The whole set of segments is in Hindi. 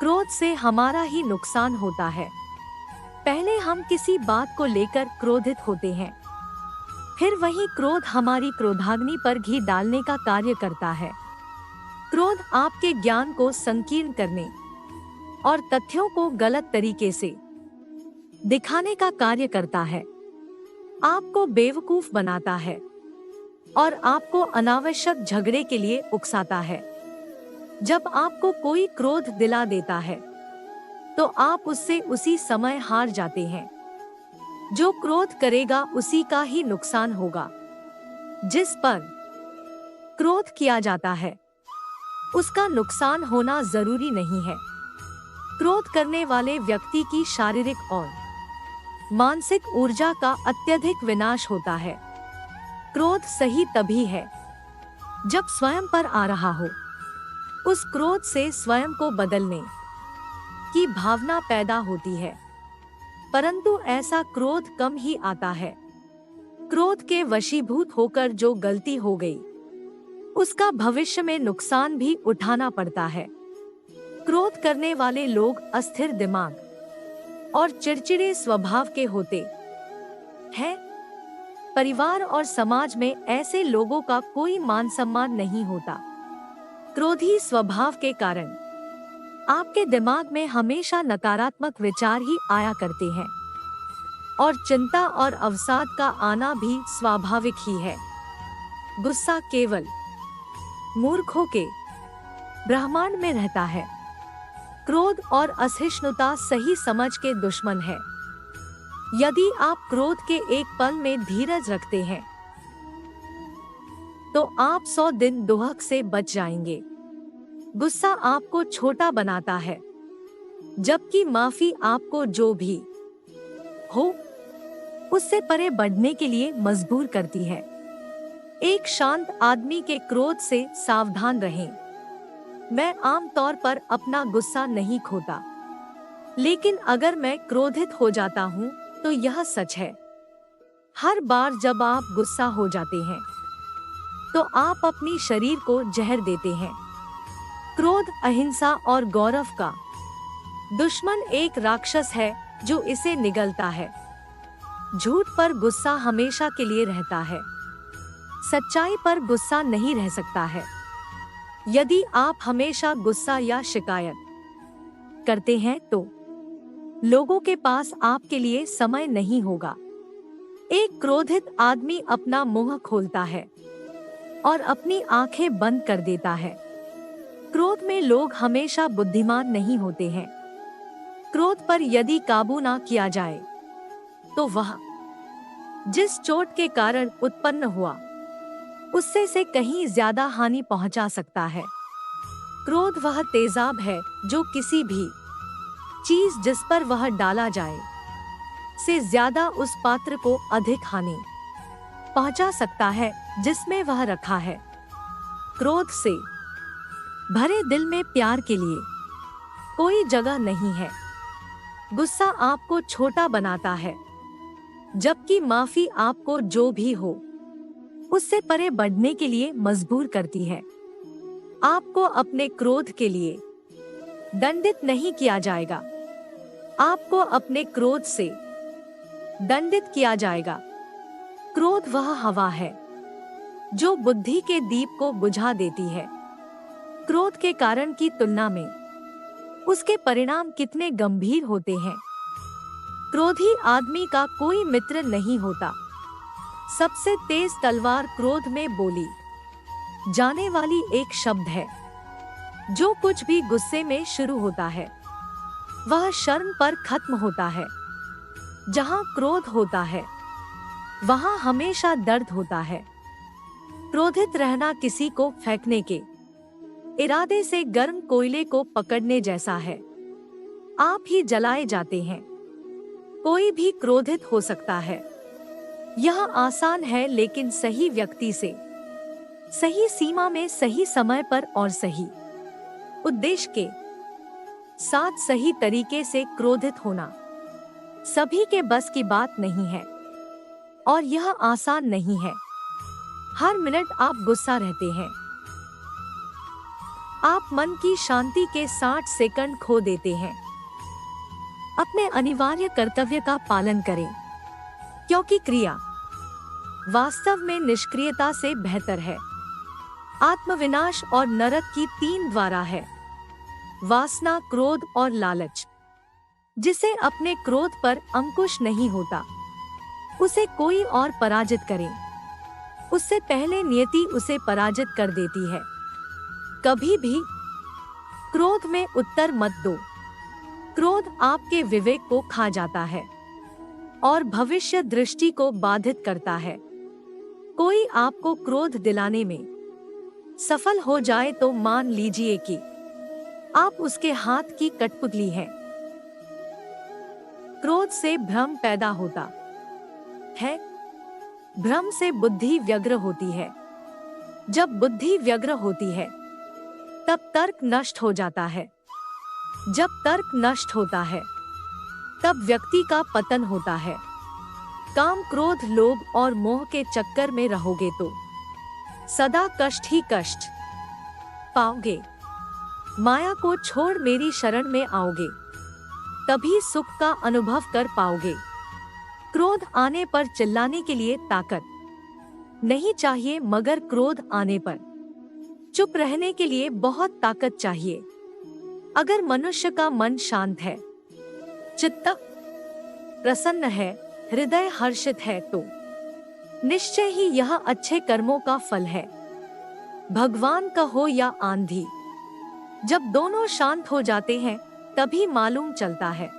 क्रोध से हमारा ही नुकसान होता है। पहले हम किसी बात को लेकर क्रोधित होते हैं, फिर वही क्रोध हमारी क्रोधाग्नि पर घी डालने का कार्य करता है। क्रोध आपके ज्ञान को संकीर्ण करने और तथ्यों को गलत तरीके से दिखाने का कार्य करता है। आपको बेवकूफ बनाता है और आपको अनावश्यक झगड़े के लिए उकसाता है। जब आपको कोई क्रोध दिला देता है तो आप उससे उसी समय हार जाते हैं। जो क्रोध करेगा उसी का ही नुकसान होगा। जिस पर क्रोध किया जाता है उसका नुकसान होना जरूरी नहीं है। क्रोध करने वाले व्यक्ति की शारीरिक और मानसिक ऊर्जा का अत्यधिक विनाश होता है। क्रोध सही तभी है जब स्वयं पर आ रहा हो। उस क्रोध से स्वयं को बदलने की भावना पैदा होती है, परंतु ऐसा क्रोध कम ही आता है। क्रोध के वशीभूत होकर जो गलती हो गई उसका भविष्य में नुकसान भी उठाना पड़ता है। क्रोध करने वाले लोग अस्थिर दिमाग और चिड़चिड़े स्वभाव के होते हैं। परिवार और समाज में ऐसे लोगों का कोई मान सम्मान नहीं होता। क्रोधी स्वभाव के कारण आपके दिमाग में हमेशा नकारात्मक विचार ही आया करते हैं और चिंता और अवसाद का आना भी स्वाभाविक ही है। गुस्सा केवल मूर्खों के ब्रह्मांड में रहता है। क्रोध और असहिष्णुता सही समझ के दुश्मन है। यदि आप क्रोध के एक पल में धीरज रखते हैं तो आप 100 दिन दुहक से बच जाएंगे। गुस्सा आपको छोटा बनाता है, जबकि माफी आपको जो भी हो उससे परे बढ़ने के लिए मजबूर करती है। एक शांत आदमी के क्रोध से सावधान रहें। मैं आमतौर पर अपना गुस्सा नहीं खोता, लेकिन अगर मैं क्रोधित हो जाता हूँ तो यह सच है। हर बार जब आप गुस्सा हो जाते हैं तो आप अपनी शरीर को जहर देते हैं। क्रोध अहिंसा और गौरव का दुश्मन एक राक्षस है जो इसे निगलता है। झूठ पर गुस्सा हमेशा के लिए रहता है, सच्चाई पर गुस्सा नहीं रह सकता है। यदि आप हमेशा गुस्सा या शिकायत करते हैं तो लोगों के पास आपके लिए समय नहीं होगा। एक क्रोधित आदमी अपना मुंह खोलता है और अपनी आंखें बंद कर देता है। क्रोध में लोग हमेशा बुद्धिमान नहीं होते हैं। क्रोध पर यदि काबू ना किया जाए तो वह जिस चोट के कारण उत्पन्न हुआ उससे से कहीं ज्यादा हानि पहुंचा सकता है। क्रोध वह तेजाब है जो किसी भी चीज जिस पर वह डाला जाए से ज्यादा उस पात्र को अधिक हानि पहुंचा सकता है जिसमें वह रखा है। क्रोध से भरे दिल में प्यार के लिए कोई जगह नहीं है। गुस्सा आपको छोटा बनाता है, जबकि माफी आपको जो भी हो उससे परे बढ़ने के लिए मजबूर करती है। आपको अपने क्रोध के लिए दंडित नहीं किया जाएगा, आपको अपने क्रोध से दंडित किया जाएगा। क्रोध वह हवा है जो बुद्धि के दीप को बुझा देती है। क्रोध के कारण की तुलना में उसके परिणाम कितने गंभीर होते हैं। क्रोधी आदमी का कोई मित्र नहीं होता। सबसे तेज तलवार क्रोध में बोली जाने वाली एक शब्द है। जो कुछ भी गुस्से में शुरू होता है वह शर्म पर खत्म होता है। जहां क्रोध होता है वहां हमेशा दर्द होता है। क्रोधित रहना किसी को फेंकने के इरादे से गर्म कोयले को पकड़ने जैसा है। आप ही जलाए जाते हैं। कोई भी क्रोधित हो सकता है। यह आसान है, लेकिन सही व्यक्ति से सही सीमा में सही समय पर और सही उद्देश्य के साथ सही तरीके से क्रोधित होना सभी के बस की बात नहीं है और यह आसान नहीं है। हर मिनट आप गुस्सा रहते हैं। आप मन की शांति के 60 सेकंड खो देते हैं। अपने अनिवार्य कर्तव्य का पालन करें, क्योंकि क्रिया वास्तव में निष्क्रियता से बेहतर है। आत्मविनाश और नरक की 3 द्वारा है। वासना, क्रोध और लालच। जिसे अपने क्रोध पर अंकुश नहीं होता, उसे कोई और पराजित करे, उससे पहले नियति उसे पराजित कर देती है। कभी भी क्रोध में उत्तर मत दो। क्रोध आपके विवेक को खा जाता है और भविष्य दृष्टि को बाधित करता है। कोई आपको क्रोध दिलाने में सफल हो जाए तो मान लीजिए कि आप उसके हाथ की कठपुतली हैं। क्रोध से भ्रम पैदा होता है। भ्रम से बुद्धि व्यग्र होती है। जब बुद्धि व्यग्र होती है, तब तर्क नष्ट हो जाता है। जब तर्क नष्ट होता है, तब व्यक्ति का पतन होता है। काम, क्रोध, लोभ और मोह के चक्कर में रहोगे तो सदा कष्ट ही कष्ट पाओगे। माया को छोड़ मेरी शरण में आओगे, तभी सुख का अनुभव कर पाओगे। क्रोध आने पर चिल्लाने के लिए ताकत नहीं चाहिए, मगर क्रोध आने पर चुप रहने के लिए बहुत ताकत चाहिए। अगर मनुष्य का मन शांत है, चित्त प्रसन्न है, हृदय हर्षित है, तो निश्चय ही यह अच्छे कर्मों का फल है। भगवान का हो या आंधी, जब दोनों शांत हो जाते हैं, तभी मालूम चलता है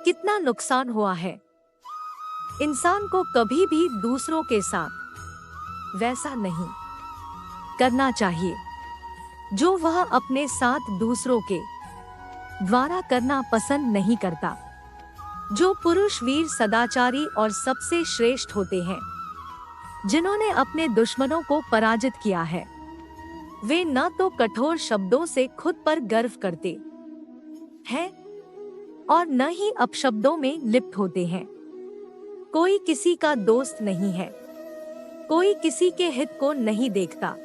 कितना नुकसान हुआ है। इंसान को कभी भी दूसरों के साथ वैसा नहीं करना चाहिए जो वह अपने साथ दूसरों के द्वारा करना पसंद नहीं करता। जो पुरुष वीर, सदाचारी और सबसे श्रेष्ठ होते हैं, जिन्होंने अपने दुश्मनों को पराजित किया है, वे न तो कठोर शब्दों से खुद पर गर्व करते हैं और न ही अपशब्दों में लिप्त होते हैं। कोई किसी का दोस्त नहीं है, कोई किसी के हित को नहीं देखता,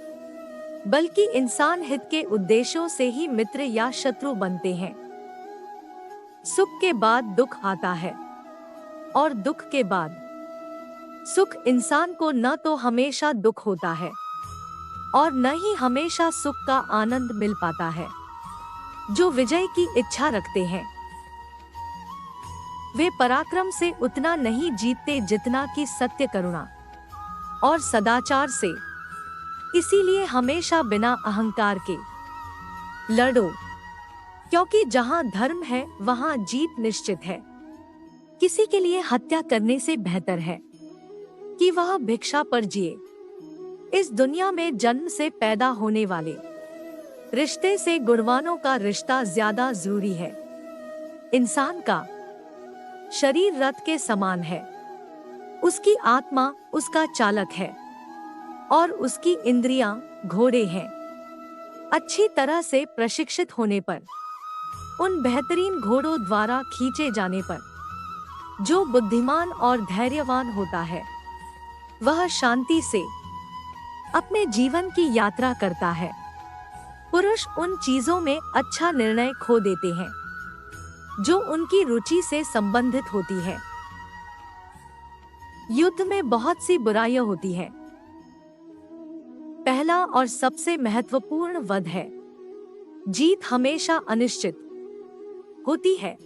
बल्कि इंसान हित के उद्देश्यों से ही मित्र या शत्रु बनते हैं। सुख के बाद दुख आता है और दुख के बाद सुख। इंसान को न तो हमेशा दुख होता है और न ही हमेशा सुख का आनंद मिल पाता है। जो विजय की इच्छा रखते हैं, वे पराक्रम से उतना नहीं जीतते जितना कि सत्य, करुणा और सदाचार से। इसीलिए हमेशा बिना अहंकार के लड़ो, क्योंकि जहां धर्म है वहां जीत निश्चित है। किसी के लिए हत्या करने से बेहतर है कि वह भिक्षा पर जिए। इस दुनिया में जन्म से पैदा होने वाले रिश्ते से गुणवानों का रिश्ता ज्यादा जरूरी है। इंसान का शरीर रथ के समान है, उसकी आत्मा उसका चालक है और उसकी इंद्रियां घोड़े हैं। अच्छी तरह से प्रशिक्षित होने पर, उन बेहतरीन घोड़ों द्वारा खींचे जाने पर, जो बुद्धिमान और धैर्यवान होता है, वह शांति से अपने जीवन की यात्रा करता है। पुरुष उन चीजों में अच्छा निर्णय खो देते हैं जो उनकी रुचि से संबंधित होती है। युद्ध में बहुत सी बुराइयां होती हैं। पहला और सबसे महत्वपूर्ण वध है। जीत हमेशा अनिश्चित होती है।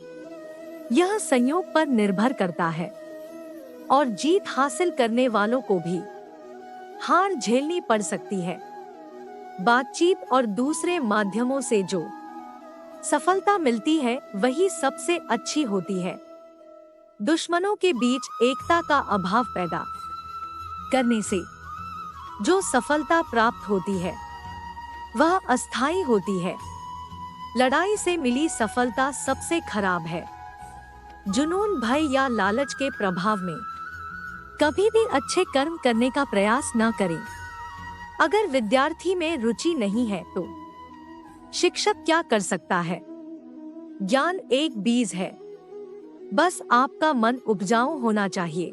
यह संयोग पर निर्भर करता है और जीत हासिल करने वालों को भी हार झेलनी पड़ सकती है। बातचीत और दूसरे माध्यमों से जो सफलता मिलती है, वही सबसे अच्छी होती है। दुश्मनों के बीच एकता का अभाव पैदा करने से जो सफलता प्राप्त होती है, वह अस्थायी होती है। लड़ाई से मिली सफलता सबसे खराब है। जुनून, भय या लालच के प्रभाव में कभी भी अच्छे कर्म करने का प्रयास न करें। अगर विद्यार्थी में रुचि नहीं है तो शिक्षक क्या कर सकता है? ज्ञान एक बीज है, बस आपका मन उपजाऊ होना चाहिए।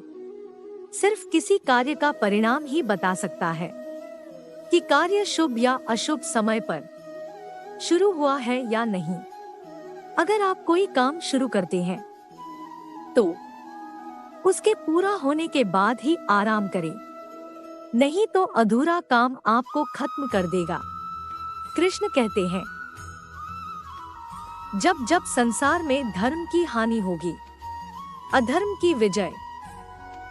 सिर्फ किसी कार्य का परिणाम ही बता सकता है कि कार्य शुभ या अशुभ समय पर शुरू हुआ है या नहीं। अगर आप कोई काम शुरू करते हैं तो उसके पूरा होने के बाद ही आराम करें, नहीं तो अधूरा काम आपको खत्म कर देगा। कृष्ण कहते हैं, जब जब संसार में धर्म की हानि होगी, अधर्म की विजय,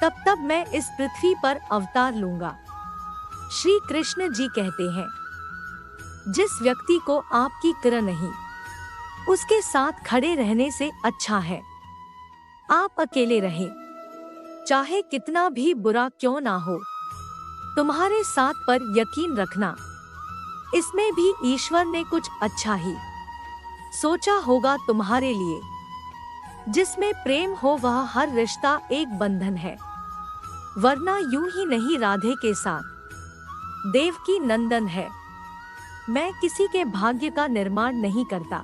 तब तब मैं इस पृथ्वी पर अवतार लूंगा। श्री कृष्ण जी कहते हैं, जिस व्यक्ति को आपकी किरण नहीं, उसके साथ खड़े रहने से अच्छा है आप अकेले रहें, चाहे कितना भी बुरा क्यों ना हो। तुम्हारे साथ पर यकीन रखना, इसमें भी ईश्वर ने कुछ अच्छा ही सोचा होगा तुम्हारे लिए। जिसमें प्रेम हो वह हर रिश्ता एक बंधन है, वरना यूं ही नहीं राधे के साथ देवकी नंदन है। मैं किसी के भाग्य का निर्माण नहीं करता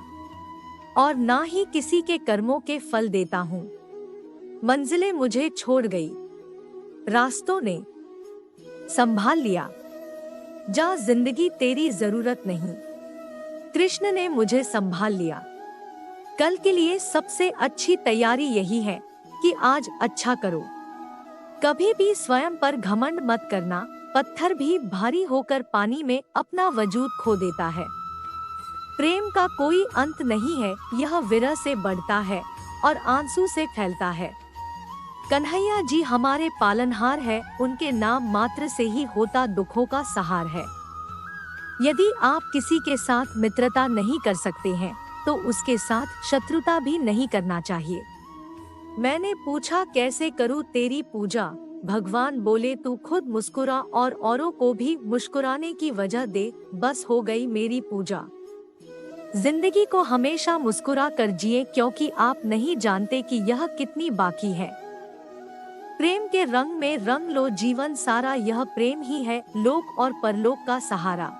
और ना ही किसी के कर्मों के फल देता हूँ। मंजिलें मुझे छोड़ गई, रास्तों ने संभाल लिया, जा जिंदगी तेरी जरूरत नहीं। कृष्ण ने मुझे संभाल लिया। कल के लिए सबसे अच्छी तैयारी यही है कि आज अच्छा करो। कभी भी स्वयं पर घमंड मत करना, पत्थर भी भारी होकर पानी में अपना वजूद खो देता है। प्रेम का कोई अंत नहीं है, यह विरह से बढ़ता है और आंसू से फैलता है। कन्हैया जी हमारे पालनहार है, उनके नाम मात्र से ही होता दुखों का सहार है। यदि आप किसी के साथ मित्रता नहीं कर सकते हैं तो उसके साथ शत्रुता भी नहीं करना चाहिए। मैंने पूछा कैसे करूँ तेरी पूजा, भगवान बोले तू खुद मुस्कुरा और औरों को भी मुस्कुराने की वजह दे, बस हो गई मेरी पूजा। जिंदगी को हमेशा मुस्कुरा कर जिए, क्योंकि आप नहीं जानते कि यह कितनी बाकी है। प्रेम के रंग में रंग लो जीवन सारा, यह प्रेम ही है लोक और परलोक का सहारा।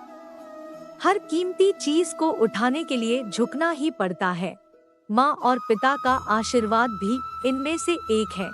हर कीमती चीज को उठाने के लिए झुकना ही पड़ता है, माँ और पिता का आशीर्वाद भी इनमें से एक है।